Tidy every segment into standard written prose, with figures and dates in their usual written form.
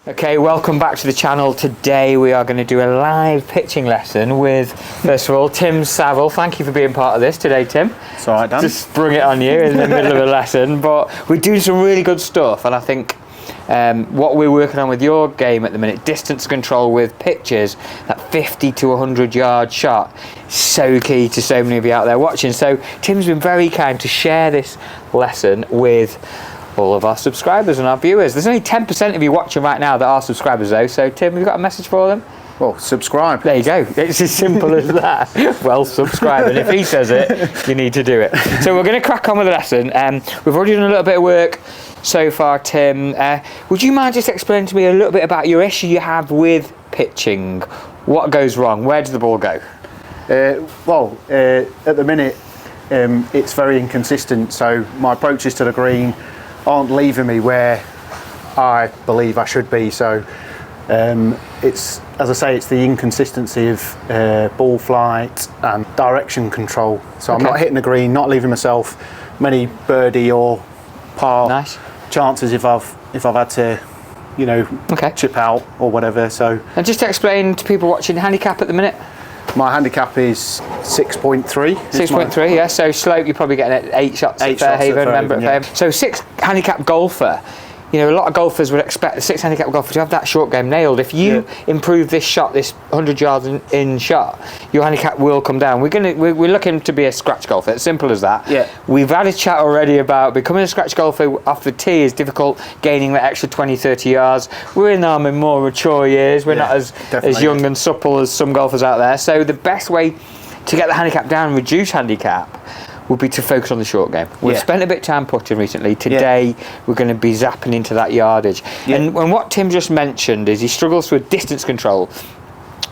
Okay, welcome back to the channel. Today we are going to do a live pitching lesson with, first of all, Tim Saville. Thank you for being part of this today, Tim. It's all right, Dan. Just sprung it on you in the middle of a lesson, but we're doing some really good stuff, and I think what we're working on with your game at the minute, distance control with pitches, that 50 to 100 yard shot, so key to so many of you out there watching. So Tim's been very kind to share this lesson with all of our subscribers and our viewers. There's only 10% of you watching right now that are subscribers though, so Tim, have you got a message for them? Well, subscribe. There you go. It's as simple as that. Well, subscribe, and if he says it, you need to do it. So we're going to crack on with the lesson. We've already done a little bit of work so far, Tim. Would you mind just explaining to me a little bit about your issue you have with pitching? What goes wrong? Where does the ball go? At the minute, it's very inconsistent, so my approaches to the green aren't leaving me where I believe I should be. So it's, as I say, it's the inconsistency of ball flight and direction control. So I'm not hitting the green, not leaving myself many birdie or par chances if I've had to, you know, chip out or whatever. So, and just to explain to people watching, handicap at the minute. My handicap is 6.3. 6.3, yeah. So slope, you're probably getting 8 shots at Fairhaven. Remember at Fairhaven. So 6 handicap golfer. You know, a lot of golfers would expect the 6 handicap golfer to have that short game nailed. If you improve this shot, this 100 yards in shot, your handicap will come down. We're looking to be a scratch golfer. It's simple as that. Yeah. We've had a chat already about becoming a scratch golfer off the tee is difficult, gaining that extra 20, 30 yards. We're in our more mature years. We're not as young and supple as some golfers out there. So the best way to get the handicap down and reduce handicap would be to focus on the short game. We've spent a bit of time putting recently. Today we're going to be zapping into that yardage. And what Tim just mentioned is he struggles with distance control.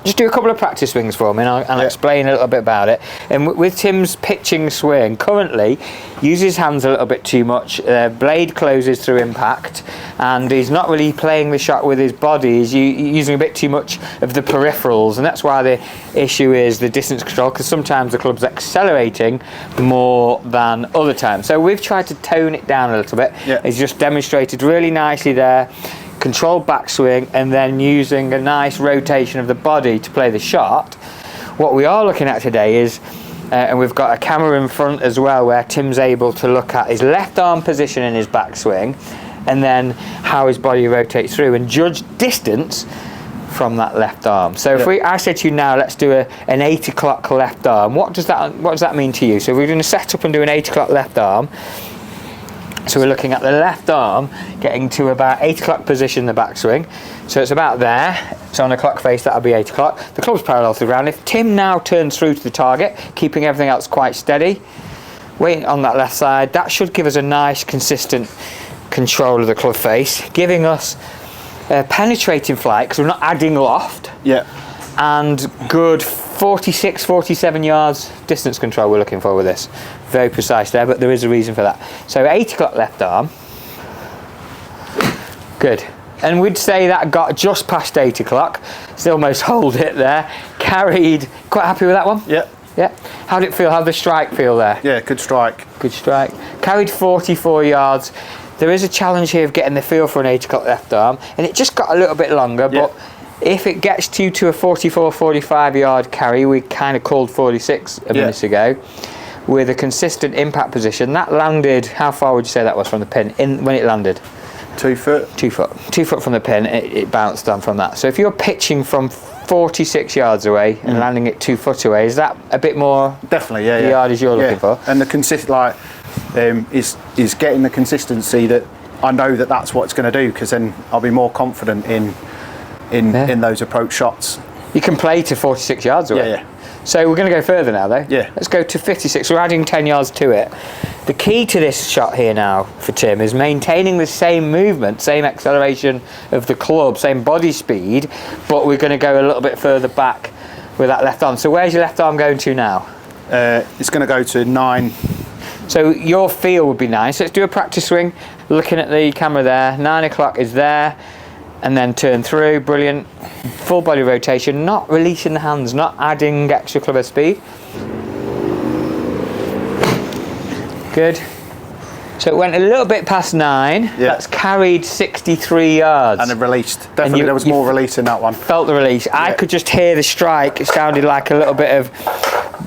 Just do a couple of practice swings for me and I'll explain a little bit about it. And with Tim's pitching swing, currently uses his hands a little bit too much. Blade closes through impact and he's not really playing the shot with his body. He's using a bit too much of the peripherals, and that's why the issue is the distance control, because sometimes the club's accelerating more than other times. So we've tried to tone it down a little bit. He's just demonstrated really nicely there. Controlled backswing and then using a nice rotation of the body to play the shot. What we are looking at today is, and we've got a camera in front as well, where Tim's able to look at his left arm position in his backswing and then how his body rotates through and judge distance from that left arm. So if I said to you now, let's do an 8 o'clock left arm, what does that mean to you? So we're going to set up and do an 8 o'clock left arm. So we're looking at the left arm getting to about 8 o'clock position in the backswing. So it's about there. So on a clock face, that'll be 8 o'clock. The club's parallel to the ground. If Tim now turns through to the target, keeping everything else quite steady, waiting on that left side, that should give us a nice, consistent control of the club face, giving us penetrating flight, because we're not adding loft. And good 46, 47 yards distance control we're looking for with this. Very precise there, but there is a reason for that. So 8 o'clock left arm. Good. And we'd say that got just past 8 o'clock. Still almost hold it there. Carried. Quite happy with that one? Yeah. How did it feel? How did the strike feel there? Yeah, good strike. Good strike. Carried 44 yards. There is a challenge here of getting the feel for an 8 o'clock left arm, and it just got a little bit longer, but if it gets you to a 44, 45 yard carry, we kind of called 46 a minute ago, with a consistent impact position, that landed, how far would you say that was from the pin when it landed? 2 foot. 2 foot. 2 foot from the pin, it bounced on from that. So if you're pitching from 46 yards away and landing it 2 foot away, is that a bit more definitely the yardage you're looking for? And the is getting the consistency that I know that's what it's going to do, because then I'll be more confident in those approach shots. You can play to 46 yards away. So we're going to go further now though. Let's go to 56. We're adding 10 yards to it. The key to this shot here now for Tim is maintaining the same movement, same acceleration of the club, same body speed, but we're going to go a little bit further back with that left arm. So where's your left arm going to now? It's going to go to 9. So your feel would be nice. Let's do a practice swing. Looking at the camera there, 9 o'clock is there. And then turn through, brilliant. Full body rotation, not releasing the hands, not adding extra clubhead speed. Good. So it went a little bit past 9. Yeah. That's carried 63 yards. And it released. Definitely, there was more release in that one. Felt the release. Yeah. I could just hear the strike. It sounded like a little bit of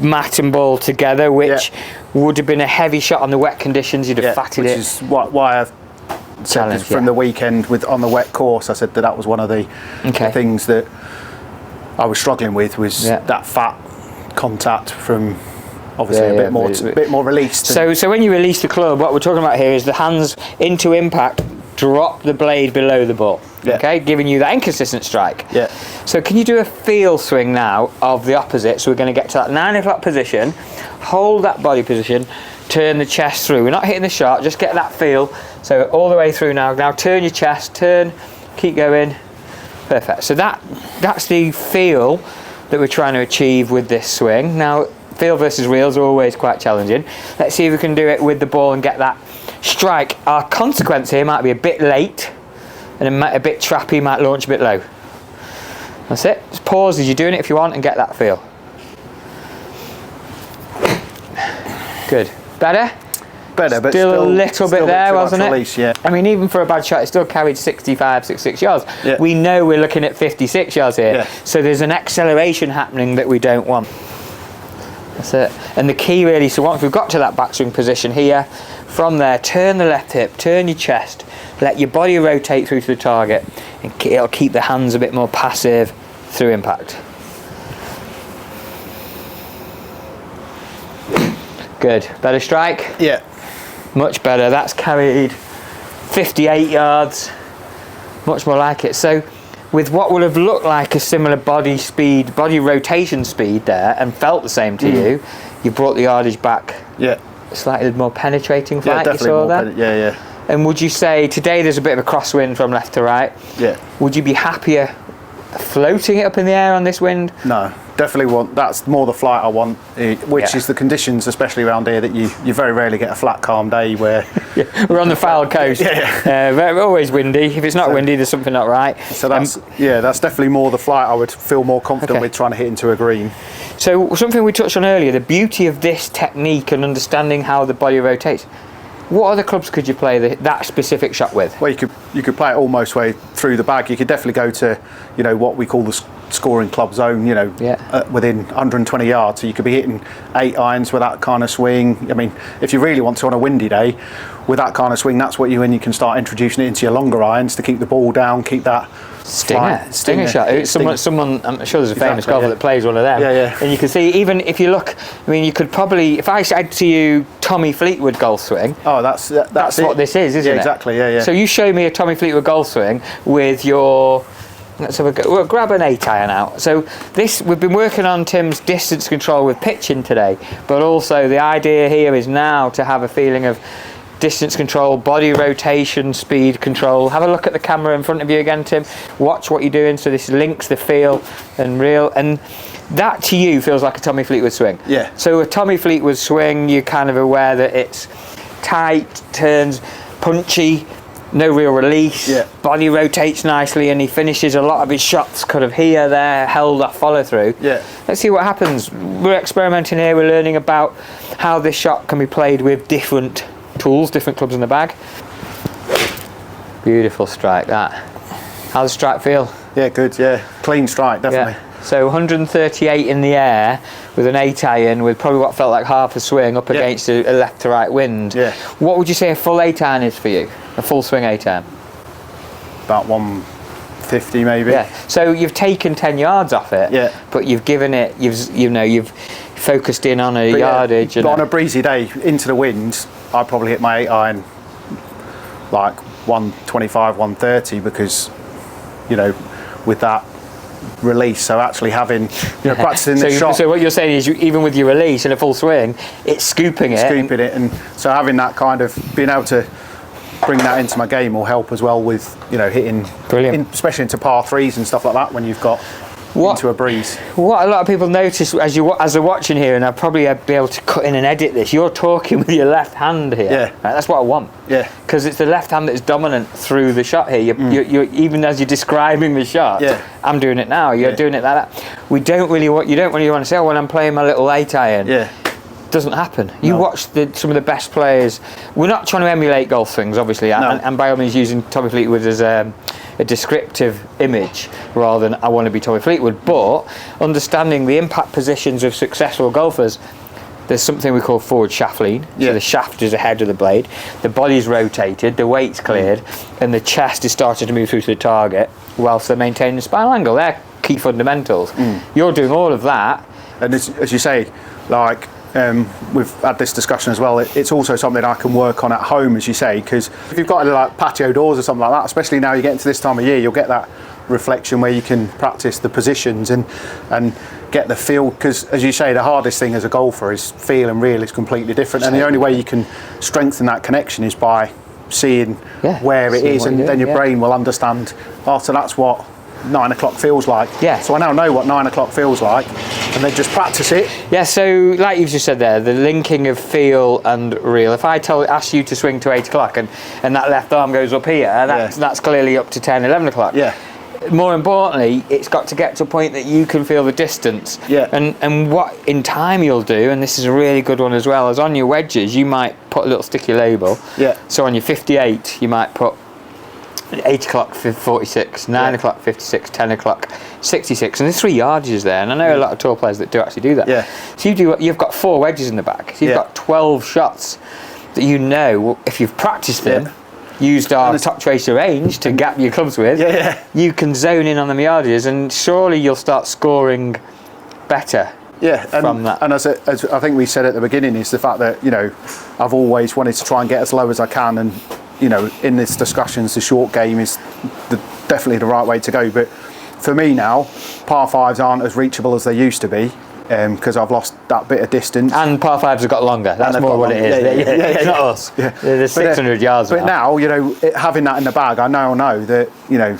mat and ball together, which would have been a heavy shot on the wet conditions. You'd have fatted it. Which is why I said from the weekend on the wet course, I said that was one of the things that I was struggling with, was that fat contact from obviously a bit more released. So when you release the club, what we're talking about here is the hands into impact, drop the blade below the ball, okay, giving you that inconsistent strike. Yeah. So can you do a feel swing now of the opposite? So we're going to get to that 9 o'clock position, hold that body position, turn the chest through. We're not hitting the shot, just get that feel. So all the way through now. Now turn your chest, turn, keep going. Perfect. So that's the feel that we're trying to achieve with this swing. Now, feel versus real is always quite challenging. Let's see if we can do it with the ball and get that strike. Our consequence here might be a bit late and a bit trappy, might launch a bit low. That's it. Just pause as you're doing it if you want and get that feel. Good. Better? Better, but still a little bit there, wasn't it? Release, yeah. I mean, even for a bad shot, it still carried 65, 66 yards. Yeah. We know we're looking at 56 yards here. Yeah. So there's an acceleration happening that we don't want. That's it. And the key really, so once we've got to that backswing position here, from there, turn the left hip, turn your chest, let your body rotate through to the target, and it'll keep the hands a bit more passive through impact. Good. Better strike? Yeah. Much better. That's carried 58 yards. Much more like it. So with what would have looked like a similar body speed, body rotation speed there, and felt the same to you, you brought the yardage back. Yeah. Slightly more penetrating flight, definitely you saw more that? yeah. And would you say, today there's a bit of a crosswind from left to right. Yeah. Would you be happier floating it up in the air on this wind? No, definitely want, that's more the flight I want, which is the conditions, especially around here, that you very rarely get a flat, calm day where... We're on the foul coast. Always windy. If it's not windy, there's something not right. So that's, that's definitely more the flight I would feel more confident with trying to hit into a green. So something we touched on earlier, the beauty of this technique and understanding how the body rotates. What other clubs could you play that specific shot with? Well, you could play it almost way through the bag. You could definitely go to, what we call the scoring club zone, within 120 yards. So you could be hitting 8 irons with that kind of swing. I mean, if you really want to on a windy day, with that kind of swing, that's when you can start introducing it into your longer irons to keep the ball down, keep that stinger shot. Someone, I'm sure there's a famous golfer that plays one of them. Yeah. And you can see, even if you look, I mean, you could probably, if I said to you Tommy Fleetwood golf swing. Oh, that's what this is, isn't it? Exactly. Yeah. So you show me a Tommy Fleetwood golf swing with your. Let's have a go. We'll grab an 8 iron out. So we've been working on Tim's distance control with pitching today, but also the idea here is now to have a feeling of distance control, body rotation, speed control. Have a look at the camera in front of you again, Tim. Watch what you're doing. So this links the feel and real, and that to you feels like a Tommy Fleetwood swing. Yeah. So a Tommy Fleetwood swing, you're kind of aware that it's tight, turns, punchy, no real release, body rotates nicely, and he finishes a lot of his shots kind of here, there, held off follow through. Yeah. Let's see what happens. We're experimenting here, we're learning about how this shot can be played with different tools, different clubs in the bag. Beautiful strike, that. How's the strike feel? Yeah, good, clean strike, definitely. So 138 in the air with an 8 iron with probably what felt like half a swing up against a left to right wind. Yeah. What would you say a full 8 iron is for you? A full swing 8 iron? About 150 maybe. Yeah. So you've taken 10 yards off it. But you've given it, you've focused in on a yardage. But on a breezy day into the winds, I'd probably hit my 8 iron like 125, 130 because, with that release. So actually having, practicing the shot. So what you're saying is, even with your release in a full swing, it's scooping it. And so having that kind of, being able to bring that into my game will help as well with, hitting, especially into par 3s and stuff like that when you've got into a breeze. What a lot of people notice as they're watching here, and I'll probably be able to cut in and edit this, you're talking with your left hand here. Yeah. Right, that's what I want. Yeah. Because it's the left hand that's dominant through the shot here. You're even as you're describing the shot, I'm doing it now, you're doing it like that. You don't really want to say, when I'm playing my little 8 iron, doesn't happen. You watch some of the best players. We're not trying to emulate golf swings, obviously, and by all means using Tommy Fleetwood as a descriptive image rather than I want to be Tommy Fleetwood, but understanding the impact positions of successful golfers. There's something we call forward shaft lean. So the shaft is ahead of the blade, the body's rotated, the weight's cleared, and the chest is starting to move through to the target whilst they're maintaining the spinal angle. They're key fundamentals. You're doing all of that. And as you say, like, we've had this discussion as well, it's also something I can work on at home, as you say, because if you've got like patio doors or something like that, especially now you're getting to this time of year, you'll get that reflection where you can practice the positions and get the feel, because as you say, the hardest thing as a golfer is feel and reel is completely different, and the only way you can strengthen that connection is by seeing where it is, and then your brain will understand, so that's what 9 o'clock feels like. So I now know what 9 o'clock feels like, and then just practice it. So like you've just said there, the linking of feel and reel. If I ask you to swing to 8 o'clock and that left arm goes up here, that's clearly up to 10, 11 o'clock. More importantly, it's got to get to a point that you can feel the distance. And what in time you'll do, and this is a really good one as well, is on your wedges you might put a little sticky label. So on your 58 you might put 8 o'clock 46, 9 o'clock 56, 10 o'clock 66, and there's 3 yardages there, and I know a lot of tour players that do actually do that. So you've got 4 wedges in the back, so you've got 12 shots that you know, if you've practiced them, used our top tracer range to gap your clubs with, you can zone in on them yardages, and surely you'll start scoring better. From that. And as I think we said at the beginning, is the fact that, you know, I've always wanted to try and get as low as I can, and you know, in these discussions, the short game is definitely the right way to go. But for me now, par 5s aren't as reachable as they used to be, because I've lost that bit of distance. And par 5s have got longer. That's more what it is. It's not us. There's 600 yards. But now, you know, having that in the bag, I now know that, you know,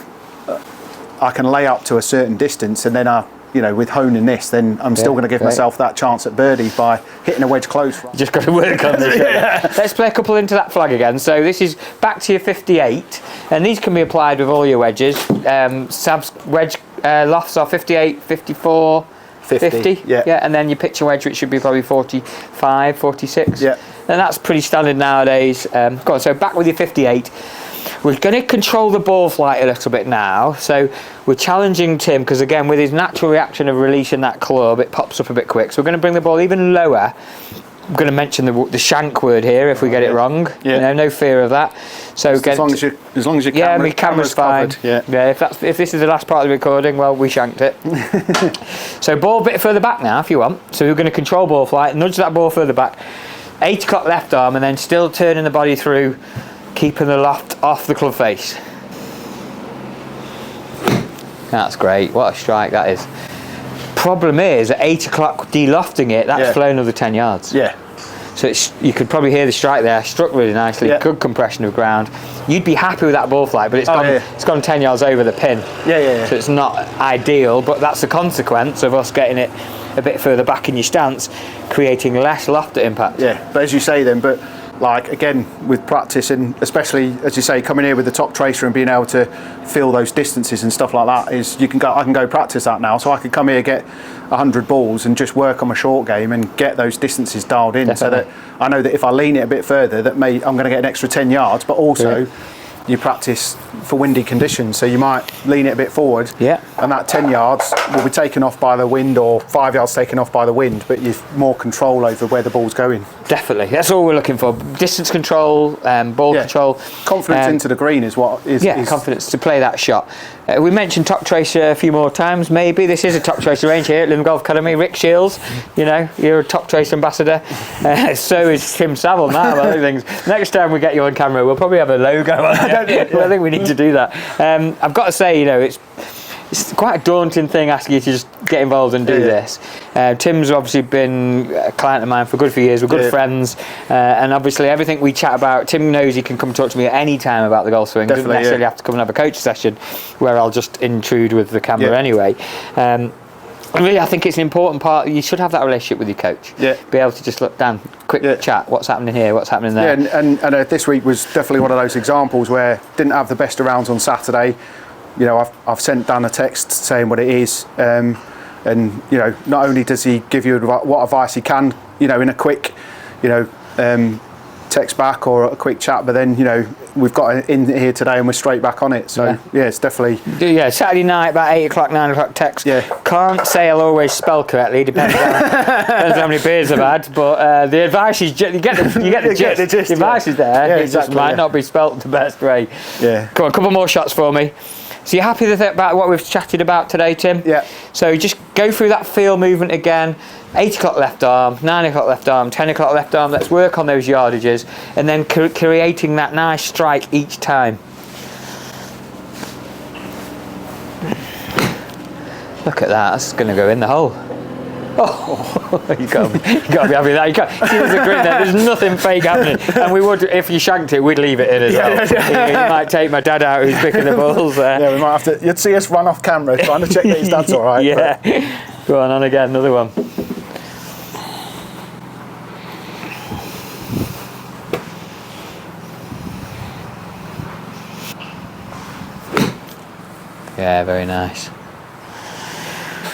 I can lay up to a certain distance, and then you know, with honing this, then I'm still going to give myself that chance at birdie by hitting a wedge close. You just got to work on this. Let's play a couple into that flag again. So this is back to your 58, and these can be applied with all your wedges. Sab's wedge lofts are 58, 54, 50. And then your pitcher wedge, which should be probably 45, 46. And that's pretty standard nowadays. Go on, so back with your 58. We're going to control the ball flight a little bit now, so we're challenging Tim, because again, with his natural reaction of releasing that club, it pops up a bit quick, so we're going to bring the ball even lower. I'm going to mention the shank word here if we get it wrong. No fear of that. So as long as your my camera's fine. If this is the last part of the recording, well, we shanked it. So ball a bit further back now if you want. So we're going to control ball flight, nudge that ball further back, 8 o'clock left arm, and then still turning the body through, keeping the loft off the club face. That's great. What a strike that is. Problem is, at 8 o'clock de-lofting it, that's flown another 10 yards. So you could probably hear the strike there. Struck really nicely. Good compression of ground. You'd be happy with that ball flight, but it's gone 10 yards over the pin. So it's not ideal, but that's the consequence of us getting it a bit further back in your stance, creating less loft at impact. But as you say then, but like again with practice, and especially as you say, coming here with the top tracer and being able to feel those distances and stuff like that, is I can go practice that now. So I could come here, get 100 balls and just work on my short game and get those distances dialed in. So that I know that if I lean it a bit further, that I'm going to get an extra 10 yards, but also you practice for windy conditions, so you might lean it a bit forward, and that 10 yards will be taken off by the wind, or 5 yards taken off by the wind, but you've more control over where the ball's going. Definitely, that's all we're looking for. Distance control, ball control. Confidence into the green is what is... confidence to play that shot. We mentioned top tracer a few more times, maybe. This is a top tracer range here at Lytham Golf Academy. Rick Shields, you know, you're a top tracer ambassador. So is Tim Saville now. I think next time we get you on camera, we'll probably have a logo on it. I think we need to do that. I've got to say, you know, it's quite a daunting thing asking you to just get involved and do this. Tim's obviously been a client of mine for a good few years. We're good friends, and obviously everything we chat about, Tim knows he can come talk to me at any time about the golf swing. He doesn't necessarily have to come and have a coach session where I'll just intrude with the camera anyway. Really, I think it's an important part. You should have that relationship with your coach. Be able to just look down, quick chat. What's happening here? What's happening there? And this week was definitely one of those examples where didn't have the best of rounds on Saturday. You know, I've sent Dan a text saying what it is, and you know, not only does he give you what advice he can, you know, in a quick, you know, text back or a quick chat, but then, you know, we've got it in here today and we're straight back on it. So yeah, it's definitely. Yeah, Saturday night about 8 o'clock, 9 o'clock text. Yeah. Can't say I'll always spell correctly, depends how many beers I've had, but the advice is, you get the gist. The advice is there, yeah, it just might not be spelt the best way. Yeah. Come on, a couple more shots for me. So you're happy about what we've chatted about today, Tim? Yeah. So just go through that feel movement again. 8 o'clock left arm, 9 o'clock left arm, 10 o'clock left arm. Let's work on those yardages and then creating that nice strike each time. Look at that, that's going to go in the hole. Oh, you got to be happy with that. You can't see there's a grin there. There's nothing fake happening. And we would, if you shanked it, we'd leave it in as well. You might take my dad out who's picking the balls there. Yeah, we might have to. You'd see us run off camera trying to check that his dad's all right. Yeah. But. Go on again, another one. Yeah, very nice.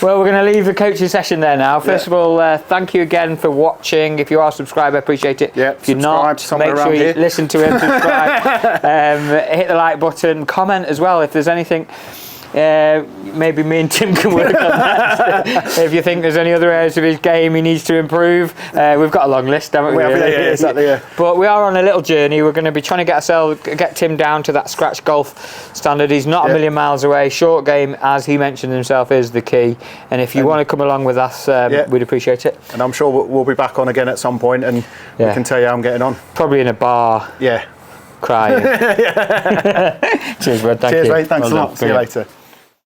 Well, we're going to leave the coaching session there now. First of all, thank you again for watching. If you are a subscriber, I appreciate it. Yeah, if you're not, make sure you listen to him, subscribe, hit the like button, comment as well if there's anything. Maybe me and Tim can work on that. If you think there's any other areas of his game he needs to improve, we've got a long list, haven't we? Yeah, exactly. Yeah. But we are on a little journey. We're going to be trying to get Tim down to that scratch golf standard. He's not a million miles away. Short game, as he mentioned himself, is the key. And if you want to come along with us, we'd appreciate it. And I'm sure we'll be back on again at some point, and we can tell you how I'm getting on. Probably in a bar. Yeah. Crying. Cheers, bud. Thank you. Cheers, mate. Thanks a lot. See you later.